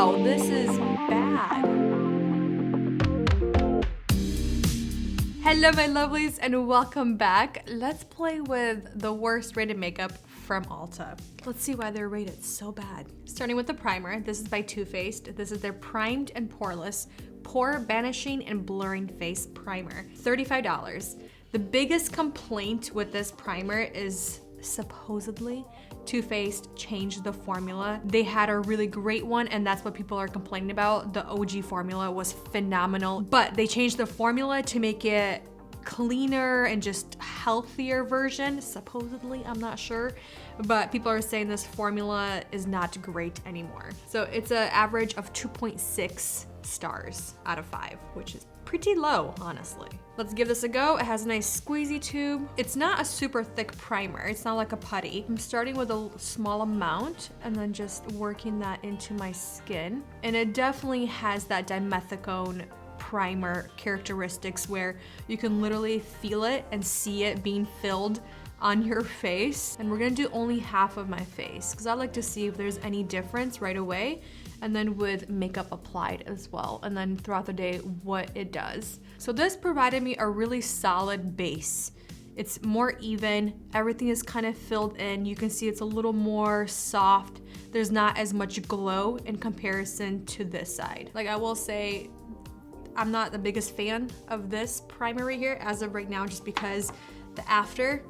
Wow, this is bad. Hello, my lovelies, and welcome back. Let's play with the worst rated makeup from Ulta. Let's see why they're rated so bad. Starting with the primer, this is by Too Faced. This is their Primed and Poreless Pore Banishing and Blurring Face Primer, $35. The biggest complaint with this primer is supposedly Too Faced changed the formula. They had a really great one, and that's what people are complaining about. The OG formula was phenomenal, but they changed the formula to make it cleaner and just healthier version, supposedly. I'm not sure, but people are saying this formula is not great anymore. So it's an average of 2.6 stars out of 5, which is pretty low, honestly. Let's give this a go. It has a nice squeezy tube. It's not a super thick primer. It's not like a putty. I'm starting with a small amount and then just working that into my skin. And it definitely has that dimethicone primer characteristics where you can literally feel it and see it being filled on your face. And we're gonna do only half of my face because I like to see if there's any difference right away, and then with makeup applied as well, and then throughout the day what it does. So this provided me a really solid base. It's more even, everything is kind of filled in. You can see it's a little more soft. There's not as much glow in comparison to this side. Like, I will say, I'm not the biggest fan of this primer right here as of right now, just because the after,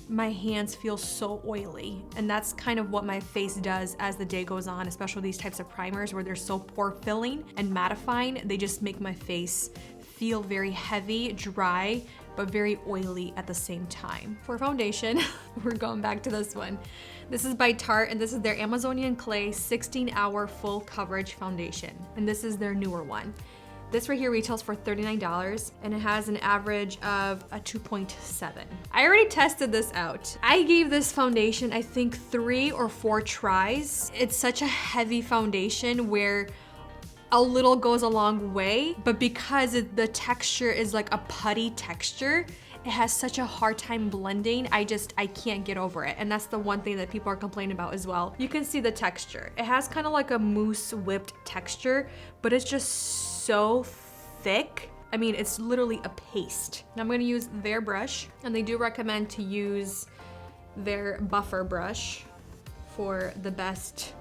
my hands feel so oily, and that's kind of what my face does as the day goes on, especially these types of primers where they're so pore filling and mattifying. They just make my face feel very heavy, dry, but very oily at the same time. For foundation, we're going back to this one. This is by Tarte, and this is their Amazonian Clay 16-hour full coverage foundation, and this is their newer one. This right here retails for $39, and it has an average of a 2.7. I already tested this out. I gave this foundation, I think, 3 or 4 tries. It's such a heavy foundation where a little goes a long way, but because the texture is like a putty texture, it has such a hard time blending. I can't get over it. And that's the one thing that people are complaining about as well. You can see the texture. It has kind of like a mousse whipped texture, but it's just so thick. I mean, it's literally a paste. Now I'm gonna use their brush, and they do recommend to use their buffer brush for the best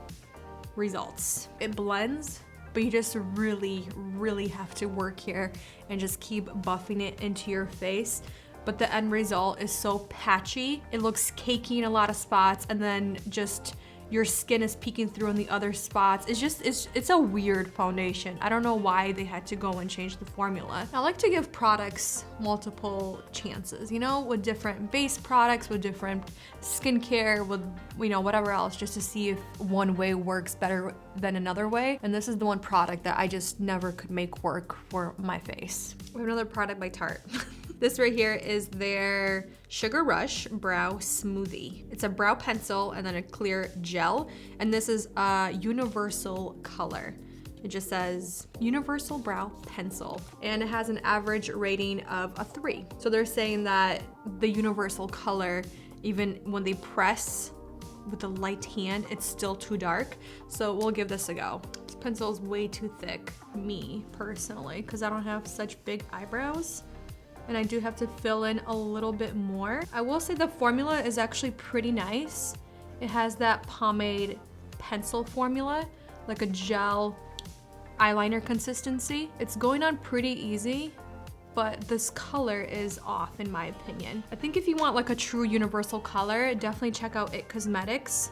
results. It blends, but you just really, really have to work here and just keep buffing it into your face. But the end result is so patchy. It looks cakey in a lot of spots, and then just your skin is peeking through in the other spots. It's a weird foundation. I don't know why they had to go and change the formula. I like to give products multiple chances, you know, with different base products, with different skincare, with, you know, whatever else, just to see if one way works better than another way. And this is the one product that I just never could make work for my face. We have another product by Tarte. This right here is their Sugar Rush Brow Smoothie. It's a brow pencil and then a clear gel, and this is a universal color. It just says Universal Brow Pencil, and it has an average rating of a 3. So they're saying that the universal color, even when they press with a light hand, it's still too dark. So we'll give this a go. This pencil is way too thick, me personally, because I don't have such big eyebrows. And I do have to fill in a little bit more. I will say the formula is actually pretty nice. It has that pomade pencil formula, like a gel eyeliner consistency. It's going on pretty easy, but this color is off in my opinion. I think if you want like a true universal color, definitely check out IT Cosmetics,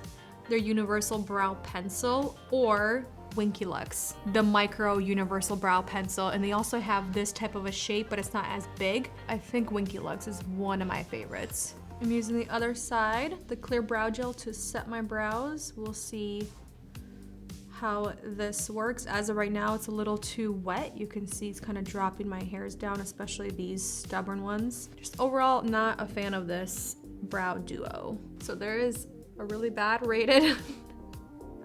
their Universal Brow Pencil, or Winky Lux, the micro universal brow pencil, and they also have this type of a shape, but it's not as big. I think Winky Lux is one of my favorites. I'm using the other side, the clear brow gel, to set my brows. We'll see how this works. As of right now, it's a little too wet. You can see it's kind of dropping my hairs down, especially these stubborn ones. Just overall, not a fan of this brow duo. So there is a really bad rated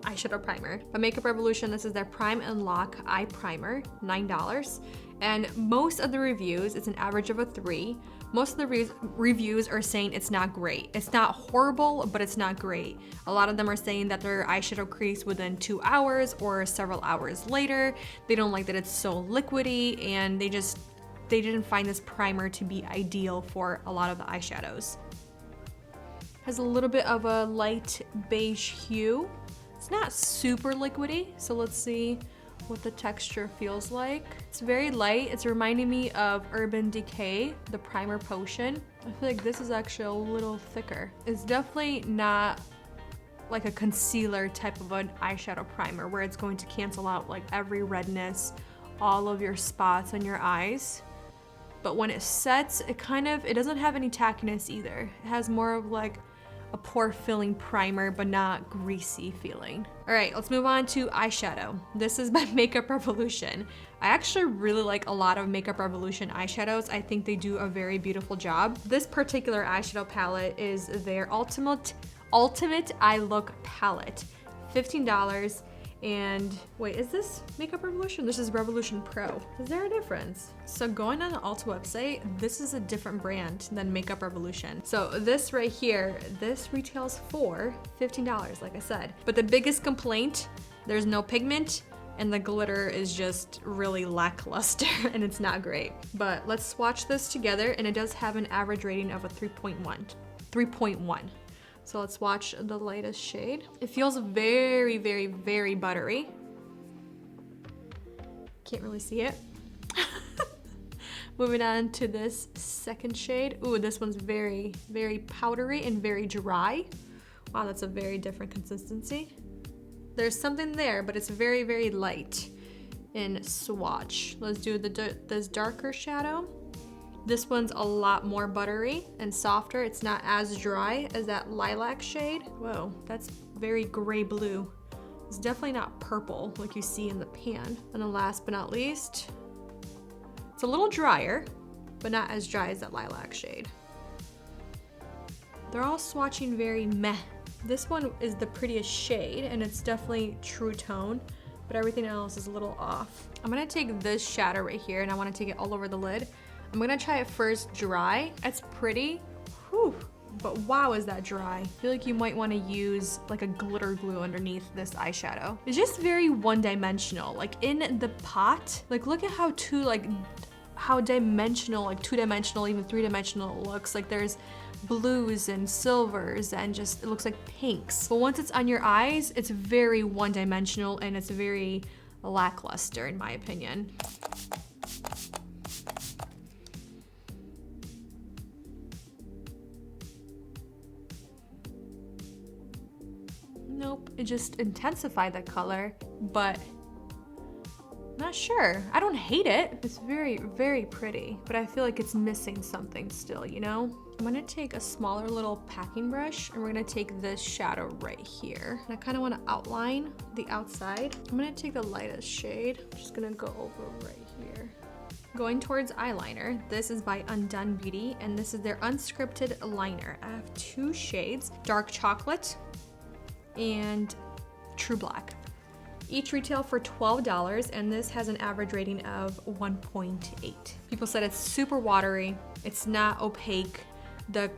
eyeshadow primer. By Makeup Revolution, this is their Prime and Lock Eye Primer, $9. And most of the reviews, it's an average of a 3, Most of the reviews are saying it's not great. It's not horrible, but it's not great. A lot of them are saying that their eyeshadow crease within 2 hours or several hours later. They don't like that it's so liquidy, and they didn't find this primer to be ideal for a lot of the eyeshadows. Has a little bit of a light beige hue. It's not super liquidy, so let's see what the texture feels like. It's very light. It's reminding me of Urban Decay, the primer potion. I feel like this is actually a little thicker. It's definitely not like a concealer type of an eyeshadow primer where it's going to cancel out like every redness, all of your spots on your eyes. But when it sets, it doesn't have any tackiness either. It has more of like a pore filling primer, but not greasy feeling. All right, let's move on to eyeshadow. This is by Makeup Revolution. I actually really like a lot of Makeup Revolution eyeshadows. I think they do a very beautiful job. This particular eyeshadow palette is their Ultimate Eye Look palette. $15. And wait, is this Makeup Revolution? This is Revolution Pro. Is there a difference? So going on the Ulta website, this is a different brand than Makeup Revolution. So this right here, this retails for $15, like I said. But the biggest complaint, there's no pigment and the glitter is just really lackluster and it's not great. But let's swatch this together, and it does have an average rating of a 3.1. So let's watch the lightest shade. It feels very, very, very buttery. Can't really see it. Moving on to this second shade. Ooh, this one's very, very powdery and very dry. Wow, that's a very different consistency. There's something there, but it's very, very light in swatch. Let's do this darker shadow. This one's a lot more buttery and softer. It's not as dry as that lilac shade. Whoa, that's very gray blue. It's definitely not purple like you see in the pan. And then last but not least, it's a little drier, but not as dry as that lilac shade. They're all swatching very meh. This one is the prettiest shade, and it's definitely true tone, but everything else is a little off. I'm gonna take this shadow right here, and I wanna take it all over the lid. I'm gonna try it first dry. It's pretty, whew, but wow, is that dry. I feel like you might wanna use like a glitter glue underneath this eyeshadow. It's just very one-dimensional. Like in the pot, like look at how dimensional, like two-dimensional, even three-dimensional it looks. Like there's blues and silvers and just, it looks like pinks. But once it's on your eyes, it's very one-dimensional and it's very lackluster in my opinion. Nope, it just intensified the color, but not sure. I don't hate it. It's very, very pretty, but I feel like it's missing something still, you know? I'm gonna take a smaller little packing brush and we're gonna take this shadow right here. And I kinda wanna outline the outside. I'm gonna take the lightest shade. I'm just gonna go over right here. Going towards eyeliner, this is by Undone Beauty, and this is their unscripted liner. I have 2 shades, Dark Chocolate and True Black. Each retail for $12, and this has an average rating of 1.8. People said it's super watery, it's not opaque, the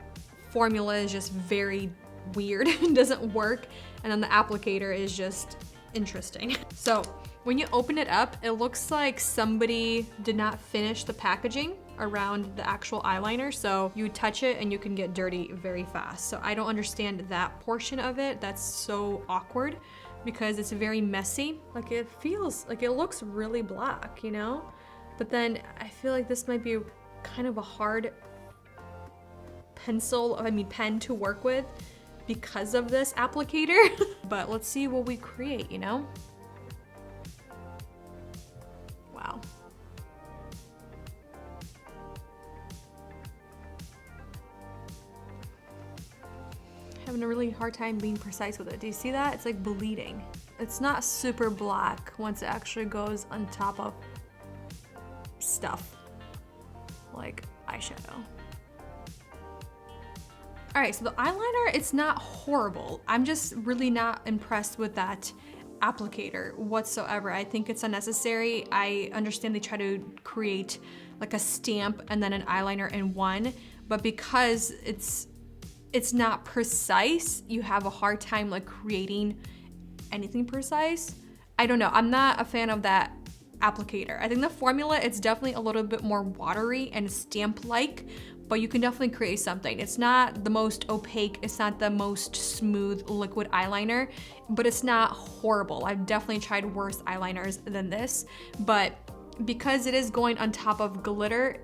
formula is just very weird, it doesn't work, and then the applicator is just interesting. So when you open it up, it looks like somebody did not finish the packaging around the actual eyeliner, so you touch it and you can get dirty very fast. So I don't understand that portion of it. That's so awkward because it's very messy. Like it feels like it looks really black, you know? But then I feel like this might be kind of a hard pen to work with because of this applicator. But let's see what we create, you know? Wow. Having a really hard time being precise with it. Do you see that? It's like bleeding. It's not super black once it actually goes on top of stuff like eyeshadow. All right, so the eyeliner, it's not horrible. I'm just really not impressed with that applicator whatsoever. I think it's unnecessary. I understand they try to create like a stamp and then an eyeliner in one, but because it's not precise, you have a hard time like creating anything precise. I don't know, I'm not a fan of that applicator. I think the formula, it's definitely a little bit more watery and stamp-like, but you can definitely create something. It's not the most opaque, it's not the most smooth liquid eyeliner, but it's not horrible. I've definitely tried worse eyeliners than this, but because it is going on top of glitter,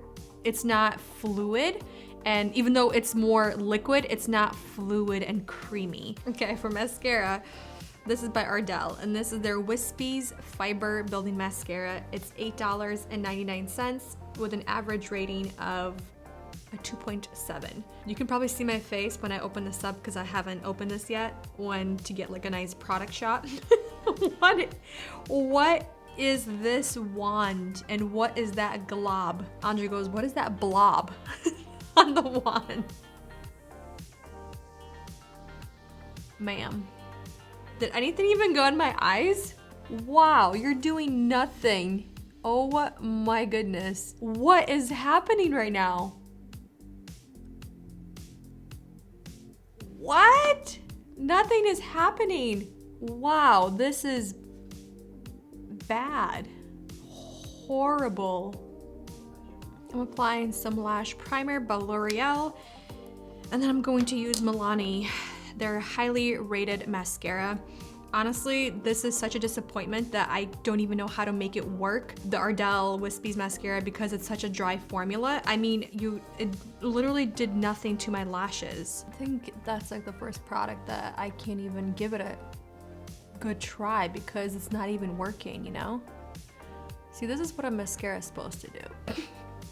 it's not fluid. And even though it's more liquid, it's not fluid and creamy. Okay, for mascara, this is by Ardell, and this is their Wispies Fiber Building Mascara. It's $8.99 with an average rating of a 2.7. You can probably see my face when I open this up because I haven't opened this yet, to get like a nice product shot. What is this wand and what is that glob? Andre goes, what is that blob on the wand? Ma'am. Did anything even go in my eyes? Wow, you're doing nothing. Oh my goodness. What is happening right now? What? Nothing is happening. Wow, this is bad. Horrible. I'm applying some lash primer by L'Oreal, and then I'm going to use Milani, their highly rated mascara. Honestly, this is such a disappointment that I don't even know how to make it work. The Ardell Wispies mascara, because it's such a dry formula. I mean, it literally did nothing to my lashes. I think that's like the first product that I can't even give it a good try because it's not even working, you know? See, this is what a mascara is supposed to do.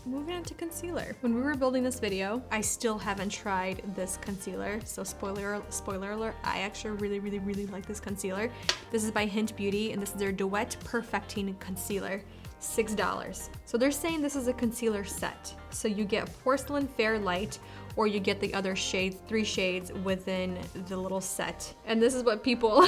Moving on to concealer. When we were building this video, I still haven't tried this concealer. So spoiler alert, I actually really like this concealer. This is by Hint Beauty, and this is their Duet Perfecting Concealer. $6. So they're saying this is a concealer set. So you get Porcelain Fair Light, or you get the other shades, 3 shades within the little set. And this is what people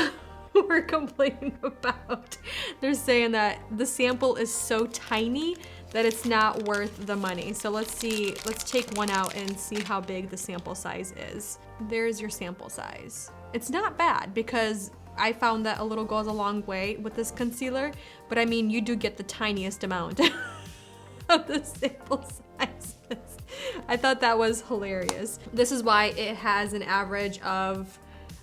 were complaining about. They're saying that the sample is so tiny that it's not worth the money. So let's take one out and see how big the sample size is. There's your sample size. It's not bad because I found that a little goes a long way with this concealer, but I mean, you do get the tiniest amount of the sample size. I thought that was hilarious. This is why it has an average of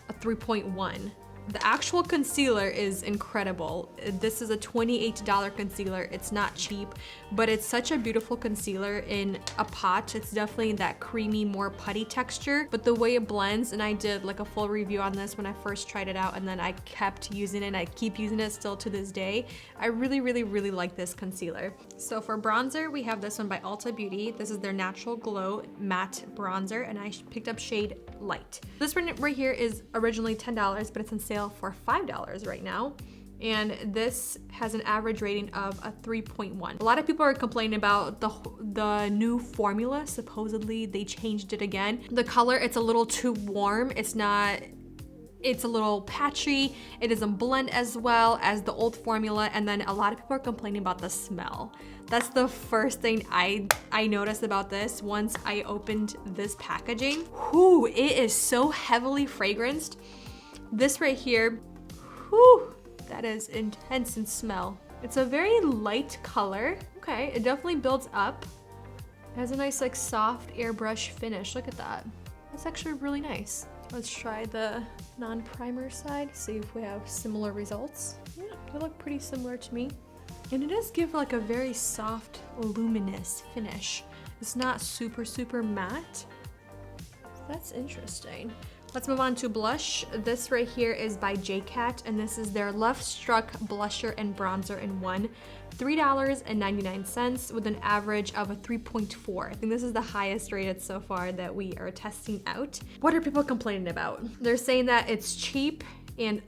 a 3.1. The actual concealer is incredible. This is a $28 concealer. It's not cheap, but it's such a beautiful concealer in a pot. It's definitely that creamy, more putty texture, but the way it blends, and I did like a full review on this when I first tried it out, and then I kept using it, and I keep using it still to this day. I really like this concealer. So for bronzer, we have this one by Ulta Beauty. This is their Natural Glow Matte Bronzer, and I picked up shade Light. This one right here is originally $10, but it's on sale for $5 right now. And this has an average rating of a 3.1. A lot of people are complaining about the new formula. Supposedly they changed it again. The color, it's a little too warm. It's a little patchy. It doesn't blend as well as the old formula. And then a lot of people are complaining about the smell. That's the first thing I noticed about this once I opened this packaging. Whew, it is so heavily fragranced. This right here, whew, that is intense in smell. It's a very light color. Okay, it definitely builds up. It has a nice like soft airbrush finish. Look at that. That's actually really nice. Let's try the non-primer side, see if we have similar results. Yeah, they look pretty similar to me. And it does give like a very soft, luminous finish. It's not super matte. That's interesting. Let's move on to blush. This right here is by JCat, and this is their Love Struck Blusher and Bronzer in one. $3.99 with an average of a 3.4. I think this is the highest rated so far that we are testing out. What are people complaining about? They're saying that it's cheap and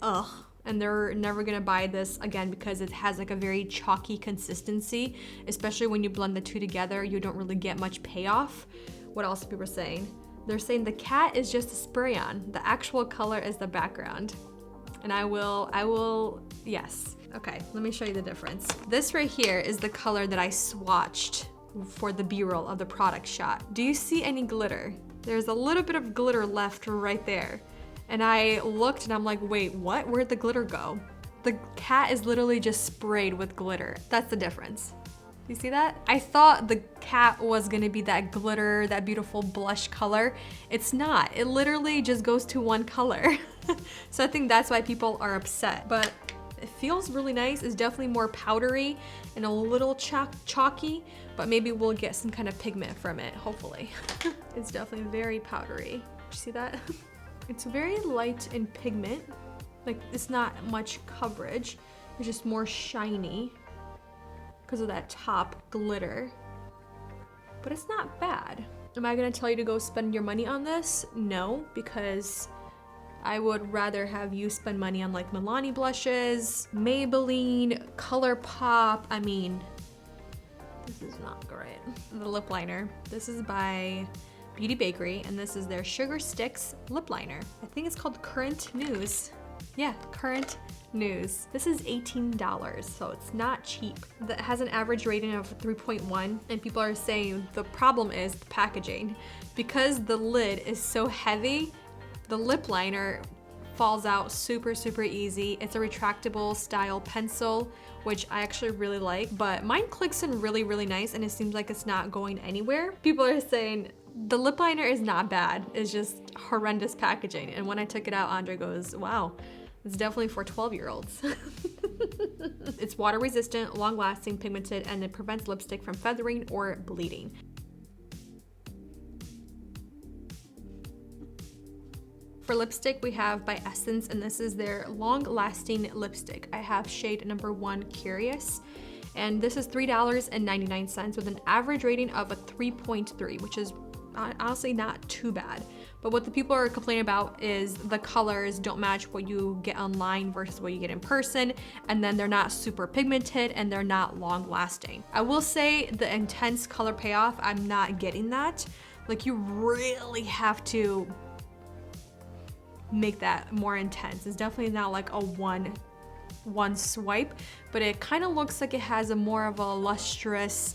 and they're never gonna buy this again because it has like a very chalky consistency, especially when you blend the two together, you don't really get much payoff. What else are people saying? They're saying the cat is just a spray on. The actual color is the background. And I will, yes. Okay, let me show you the difference. This right here is the color that I swatched for the B-roll of the product shot. Do you see any glitter? There's a little bit of glitter left right there. And I looked and I'm like, wait, what? Where'd the glitter go? The cat is literally just sprayed with glitter. That's the difference. You see that? I thought the cat was gonna be that glitter, that beautiful blush color. It's not. It literally just goes to one color. So I think that's why people are upset. But it feels really nice. It's definitely more powdery and a little chalky, but maybe we'll get some kind of pigment from it, hopefully. It's definitely very powdery. Did you see that? It's very light in pigment. Like, it's not much coverage. It's just more shiny because of that top glitter. But it's not bad. Am I gonna tell you to go spend your money on this? No, because I would rather have you spend money on like Milani blushes, Maybelline, ColourPop. I mean, this is not great. The lip liner. This is by Beauty Bakery, and this is their Sugar Sticks lip liner. I think it's called Current News. Yeah, Current News. This is $18, so it's not cheap. That has an average rating of 3.1, and people are saying the problem is the packaging. Because the lid is so heavy, the lip liner falls out super, super easy. It's a retractable style pencil, which I actually really like, but mine clicks in really, really nice, and it seems like it's not going anywhere. People are saying the lip liner is not bad, it's just horrendous packaging. And when I took it out, Andre goes, wow, it's definitely for 12-year-olds. It's water resistant, long lasting, pigmented, and it prevents lipstick from feathering or bleeding. For lipstick, we have by Essence, and this is their long lasting lipstick. I have shade number 1, Curious. And this is $3.99 with an average rating of a 3.3, which is honestly not too bad. But what the people are complaining about is the colors don't match what you get online versus what you get in person, and then they're not super pigmented and they're not long lasting. I will say the intense color payoff, I'm not getting that. Like, you really have to make that more intense. It's definitely not like a one swipe, but it kind of looks like it has a more of a lustrous,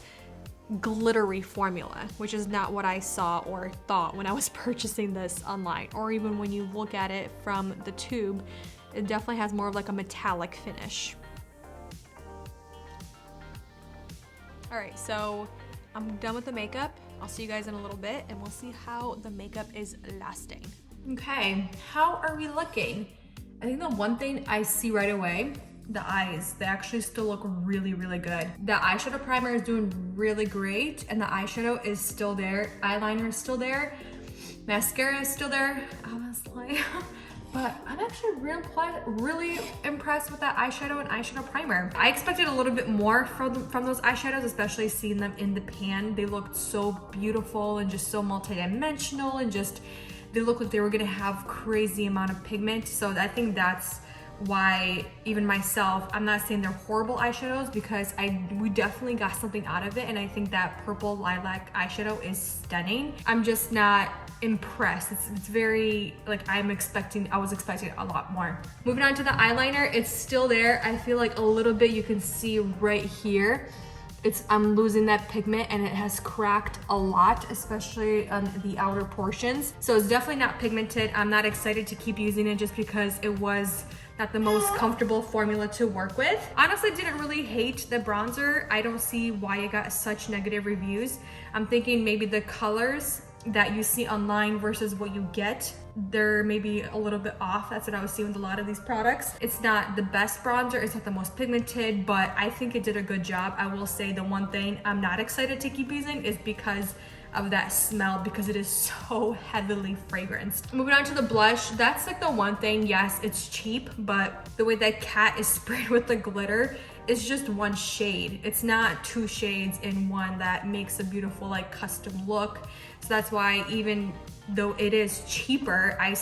glittery formula, which is not what I saw or thought when I was purchasing this online, or even when you look at it from the tube. It definitely has more of like a metallic finish. All right, so I'm done with the makeup. I'll see you guys in a little bit and we'll see how the makeup is lasting. Okay, how are we looking? I think the one thing I see right away, the eyes, they actually still look really, really good. The eyeshadow primer is doing really great, and the eyeshadow is still there. Eyeliner is still there. Mascara is still there, honestly. But I'm actually really impressed with that eyeshadow and eyeshadow primer. I expected a little bit more from those eyeshadows, especially seeing them in the pan. They looked so beautiful and just so multi-dimensional, and just, they look like they were gonna have crazy amount of pigment. So I think that's why even myself, I'm not saying they're horrible eyeshadows, because we definitely got something out of it, and I think that purple lilac eyeshadow is stunning. I'm just not impressed. It's very, like, I was expecting a lot more. Moving on to the eyeliner, it's still there. I feel like a little bit you can see right here. I'm losing that pigment, and it has cracked a lot, especially on the outer portions. So it's definitely not pigmented. I'm not excited to keep using it just because it was not the most comfortable formula to work with. Honestly, didn't really hate the bronzer. I don't see why it got such negative reviews. I'm thinking maybe the colors that you see online versus what you get, they're maybe a little bit off. That's what I was seeing with a lot of these products. It's not the best bronzer, it's not the most pigmented, but I think it did a good job. I will say the one thing I'm not excited to keep using is because of that smell, because it is so heavily fragranced. Moving on to the blush, that's like the one thing, yes, it's cheap, but the way that cat is sprayed with the glitter is just one shade. It's not two shades in one that makes a beautiful like custom look. So that's why even though it is cheaper, I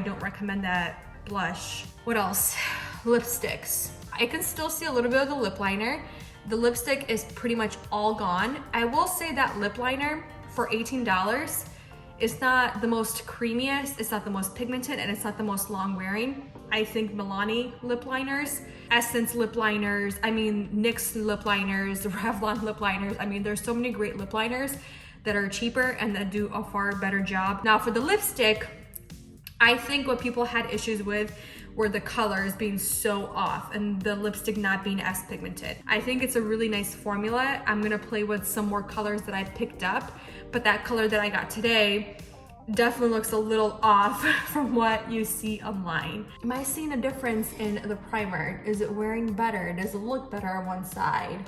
don't recommend that blush. What else? Lipsticks. I can still see a little bit of the lip liner. The lipstick is pretty much all gone. I will say that lip liner for $18 It's not the most creamiest, it's not the most pigmented, and it's not the most long wearing. I think Milani lip liners, Essence lip liners, I mean NYX lip liners, Revlon lip liners. I mean, there's so many great lip liners that are cheaper and that do a far better job. Now for the lipstick, I think what people had issues with were the colors being so off and the lipstick not being as pigmented. I think it's a really nice formula. I'm gonna play with some more colors that I picked up, but that color that I got today definitely looks a little off from what you see online. Am I seeing a difference in the primer? Is it wearing better? Does it look better on one side?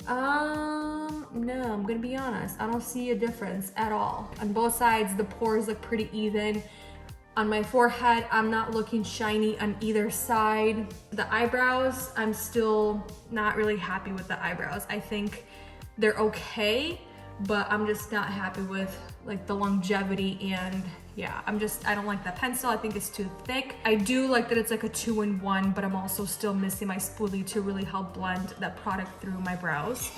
No, I'm gonna be honest. I don't see a difference at all. On both sides, the pores look pretty even. On my forehead, I'm not looking shiny on either side. The eyebrows, I'm still not really happy with the eyebrows. I think they're okay, but I'm just not happy with like the longevity, and yeah, I don't like that pencil. I think it's too thick. I do like that it's like a 2-in-1, but I'm also still missing my spoolie to really help blend that product through my brows.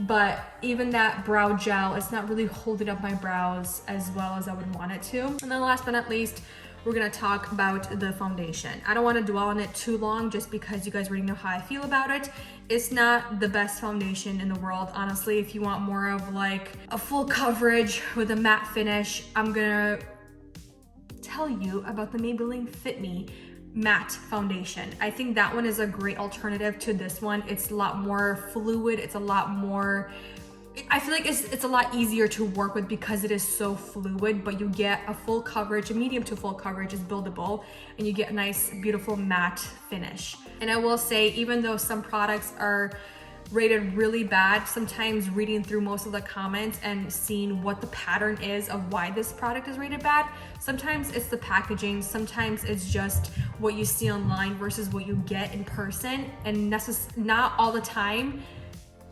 But even that brow gel, it's not really holding up my brows as well as I would want it to. And then last but not least, we're gonna talk about the foundation. I don't wanna dwell on it too long just because you guys already know how I feel about it. It's not the best foundation in the world, honestly. If you want more of like a full coverage with a matte finish, I'm gonna tell you about the Maybelline Fit Me matte foundation. I think that one is a great alternative to this one. It's a lot more fluid. It's a lot more, I feel like it's a lot easier to work with because it is so fluid, but you get a full coverage, a medium to full coverage is buildable, and you get a nice, beautiful matte finish. And I will say, even though some products are rated really bad, sometimes reading through most of the comments and seeing what the pattern is of why this product is rated bad, sometimes it's the packaging, sometimes it's just what you see online versus what you get in person, and not all the time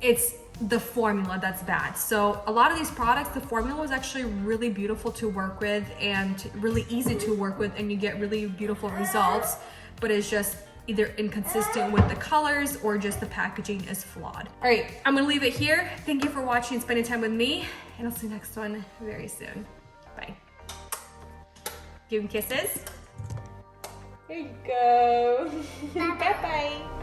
it's the formula that's bad. So a lot of these products, the formula was actually really beautiful to work with and really easy to work with, and you get really beautiful results, but it's just either inconsistent with the colors or just the packaging is flawed. All right, I'm gonna leave it here. Thank you for watching and spending time with me, and I'll see you next one very soon. Bye. Give him kisses. There you go. Bye-bye.